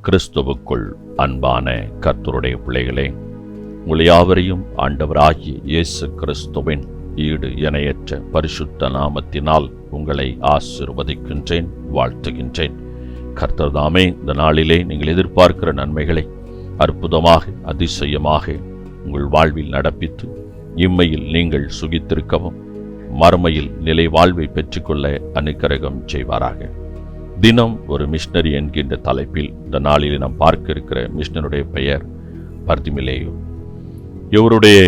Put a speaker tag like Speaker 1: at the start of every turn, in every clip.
Speaker 1: கிறிஸ்துவுக்குள் அன்பான கர்த்தருடைய பிள்ளைகளே, உங்கள் யாவரையும் ஆண்டவராகிய இயேசு கிறிஸ்துவின் ஈடு இணையற்ற பரிசுத்த நாமத்தினால் உங்களை ஆசீர்வதிக்கின்றேன், வாழ்த்துகின்றேன். கர்த்தர் தாமே இந்த நாளிலே நீங்கள் எதிர்பார்க்கிற நன்மைகளை அற்புதமாக அதிசயமாக உங்கள் வாழ்வில் நடப்பித்து இம்மையில் நீங்கள் சுகித்திருக்கவும் மறுமையில் நிலை வாழ்வை பெற்றுக்கொள்ள அனுக்கிரகம் செய்வாராக. தினம் ஒரு மிஷனரி என்கின்ற தலைப்பில் இந்த நாளில் நாம் பார்க்க இருக்கிற மிஷனருடைய பெயர் பர்திமிலேயு. இவருடைய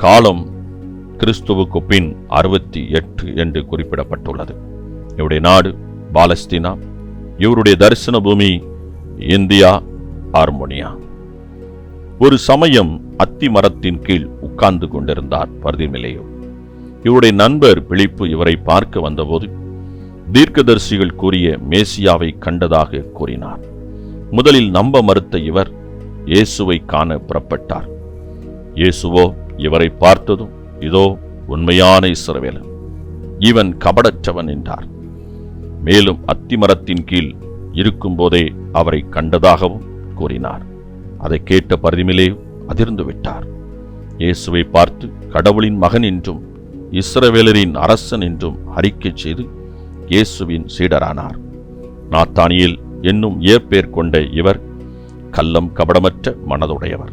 Speaker 1: காலம் கிறிஸ்துவுக்கு பின் 68 என்று குறிப்பிடப்பட்டுள்ளது. இவருடைய நாடு பாலஸ்தீனா. இவருடைய தரிசன பூமி இந்தியா, ஆர்மோனியா. ஒரு சமயம் அத்தி மரத்தின் கீழ் உட்கார்ந்து கொண்டிருந்தார் பர்திமிலேயு. இவருடைய நண்பர் பிலிப்பு இவரை பார்க்க வந்தபோது தீர்க்கதரிசிகள் கூறிய மேசியாவை கண்டதாக கூறினார். முதலில் நம்ப மறுத்த இவர் இயேசுவை காண புறப்பட்டார். இயேசுவோ இவரை பார்த்ததும், இதோ உண்மையான இஸ்ரவேலன், இவன் கபடற்றவன் என்றார். மேலும் அத்திமரத்தின் கீழ் இருக்கும்போதே அவரை கண்டதாகவும் கூறினார். அதை கேட்ட பர்திமிலேயு அதிர்ந்து விட்டார். இயேசுவை பார்த்து கடவுளின் மகன் என்றும் இஸ்ரவேலரின் அரசன் என்றும் அறிக்கை செய்து இயேசுவின் சீடரானார். நாத்தானியேல் என்னும் ஏற்பேர் கொண்ட இவர் கள்ளம் கபடமற்ற மனதுடையவர்.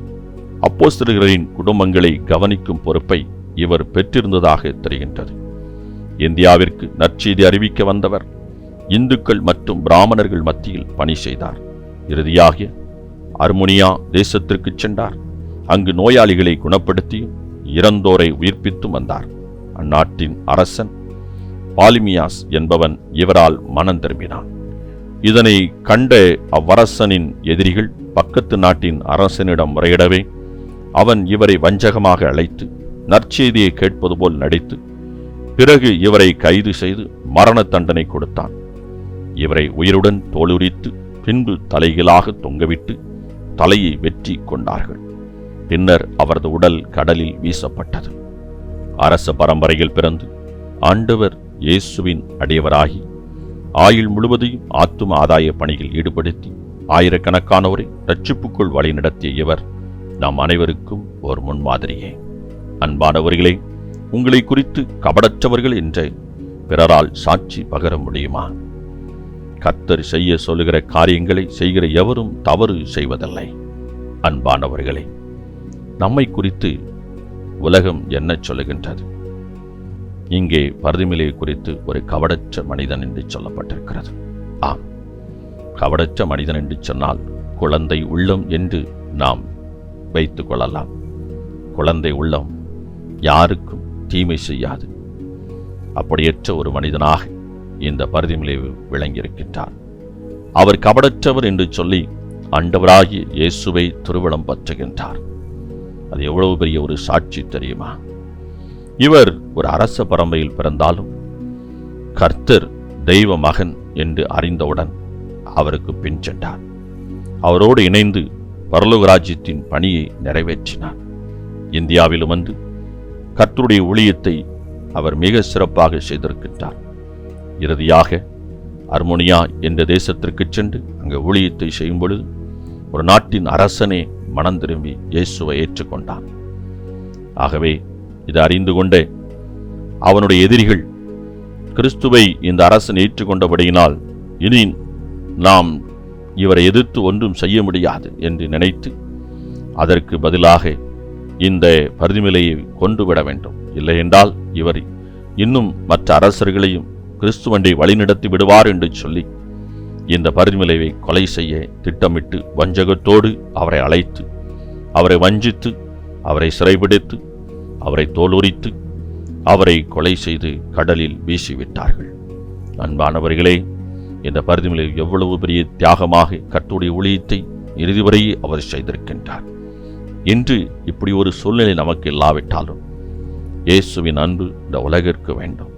Speaker 1: அப்போஸ்தலர்களின் குடும்பங்களை கவனிக்கும் பொறுப்பை இவர் பெற்றிருந்ததாக தெரிகின்றது. இந்தியாவிற்கு நற்செய்தி அறிவிக்க வந்தவர் இந்துக்கள் மற்றும் பிராமணர்கள் மத்தியில் பணி செய்தார். இறுதியாக ஆர்மோனியா தேசத்திற்கு சென்றார். அங்கு நோயாளிகளை குணப்படுத்தியும் இறந்தோரை உயிர்ப்பித்தும் வந்தார். அந்நாட்டின் அரசன் பாலிமியாஸ் என்பவன் இவரால் மனம் திரும்பினான். இதனை கண்ட அவ்வரசனின் எதிரிகள் பக்கத்து நாட்டின் அரசனிடம் முறையிடவே அவன் இவரை வஞ்சகமாக அழைத்து நற்செய்தியை கேட்பது போல் நடித்து பிறகு இவரை கைது செய்து மரண தண்டனை கொடுத்தான். இவரை உயிருடன் தோலுரித்து பின்பு தலைகீழாக தொங்கவிட்டு தலையை வெற்றி கொண்டார்கள். பின்னர் அவரது உடல் கடலில் வீசப்பட்டது. அரச பரம்பரையில் பிறந்து ஆண்டவர் இயேசுவின் அடியவராகி ஆயுள் முழுவதையும் ஆத்தும ஆதாய பணியில் ஈடுபடுத்தி ஆயிரக்கணக்கானோரை ரட்சிப்புக்குள் வழிநடத்திய இவர் நாம் அனைவருக்கும் ஒரு முன்மாதிரியே. அன்பானவர்களே, உங்களை குறித்து கபடற்றவர்கள் என்ற பிறரால் சாட்சி பகர முடியுமா? கர்த்தர் செய்ய சொல்லுகிற காரியங்களை செய்கிற எவரும் தவறு செய்வதில்லை. அன்பானவர்களே, நம்மை குறித்து உலகம் என்ன சொல்லுகின்றது? இங்கே பர்திமிலேயு குறித்து ஒரு கபடற்ற மனிதன் என்று சொல்லப்பட்டிருக்கிறது. ஆம், கபடற்ற மனிதன் என்று சொன்னால் குழந்தை உள்ளம் என்று நாம் வைத்துக் கொள்ளலாம். குழந்தை உள்ளம் யாருக்கும் தீமை செய்யாது. அப்படியற்ற ஒரு மனிதனாக இந்த பர்திமிலேயு விளங்கியிருக்கின்றார். அவர் கபடற்றவர் என்று சொல்லி ஆண்டவராகிய இயேசுவை திருவிழம் பற்றுகின்றார். அது எவ்வளவு பெரிய ஒரு சாட்சி தெரியுமா? இவர் ஒரு அரச பரம்பரையில் பிறந்தாலும் கர்த்தர் தெய்வ மகன் என்று அறிந்தவுடன் அவருக்கு பின் சென்றார். அவரோடு இணைந்து பரலோக ராஜ்யத்தின் பணியை நிறைவேற்றினார். இந்தியாவிலும் வந்து கர்த்தருடைய ஊழியத்தை அவர் மிக சிறப்பாக செய்திருக்கின்றார். இறுதியாக ஆர்மோனியா என்ற தேசத்திற்கு சென்று அங்கு ஊழியத்தை செய்யும் பொழுது ஒரு நாட்டின் அரசனே மனம் திரும்பி இயேசுவை ஏற்றுக்கொண்டான். ஆகவே இதை அறிந்து கொண்டே அவனுடைய எதிரிகள் கிறிஸ்துவை இந்த அரசன் ஏற்றுக்கொண்டபடியினால் இனி நாம் இவரை எதிர்த்து ஒன்றும் செய்ய முடியாது என்று நினைத்து அதற்கு பதிலாக இந்த பர்திமிலேயை கொன்றுவிட வேண்டும், இல்லையென்றால் இவர் இன்னும் மற்ற அரசர்களையும் கிறிஸ்துவண்டை வழிநடத்தி விடுவார் என்று சொல்லி இந்த பர்திமிலேயை கொலை செய்ய திட்டமிட்டு வஞ்சகத்தோடு அவரை அழைத்து அவரை வஞ்சித்து அவரை சிறைபிடித்து அவரை தோலுரித்து அவரை கொலை செய்து கடலில் வீசிவிட்டார்கள். அன்பானவர்களே, இந்த பர்திமிலேயு எவ்வளவு பெரிய தியாகமாக கர்த்தருடைய ஊழியத்தை இறுதி வரை அவர் செய்திருக்கின்றார். இன்று இப்படி ஒரு சூழ்நிலை நமக்கு இல்லாவிட்டாலும் இயேசுவின் அன்பு இந்த உலகிற்கு வேண்டும்.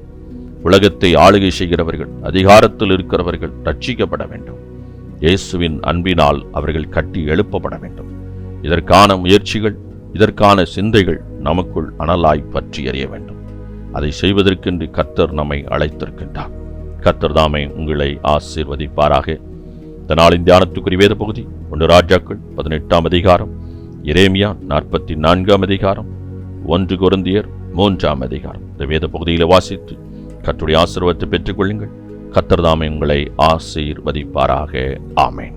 Speaker 1: உலகத்தை ஆளுகை செய்கிறவர்கள், அதிகாரத்தில் இருக்கிறவர்கள் ரட்சிக்கப்பட வேண்டும். இயேசுவின் அன்பினால் அவர்கள் கட்டி எழுப்பப்பட வேண்டும். இதற்கான முயற்சிகள், இதற்கான சிந்தைகள் நமக்குள் அனலாய் பற்றி எறிய வேண்டும். அதை செய்வதற்கென்று கர்த்தர் நம்மை அழைத்திருக்கின்றார். கர்த்தர் தாமே உங்களை ஆசீர்வதிப்பாராக. இந்த நாளின் தியானத்துக்குரிய வேத பகுதி 1 ராஜாக்கள் 18ஆம் அதிகாரம், எரேமியா 44ஆம் அதிகாரம், 1 கொரிந்தியர் 3ஆம் அதிகாரம். இந்த வேத பகுதியில் வாசித்து கர்த்தருடைய ஆசீர்வாதத்தை பெற்றுக் கொள்ளுங்கள். கர்த்தர் தாமே உங்களை ஆசீர்வதிப்பாராக. ஆமென்.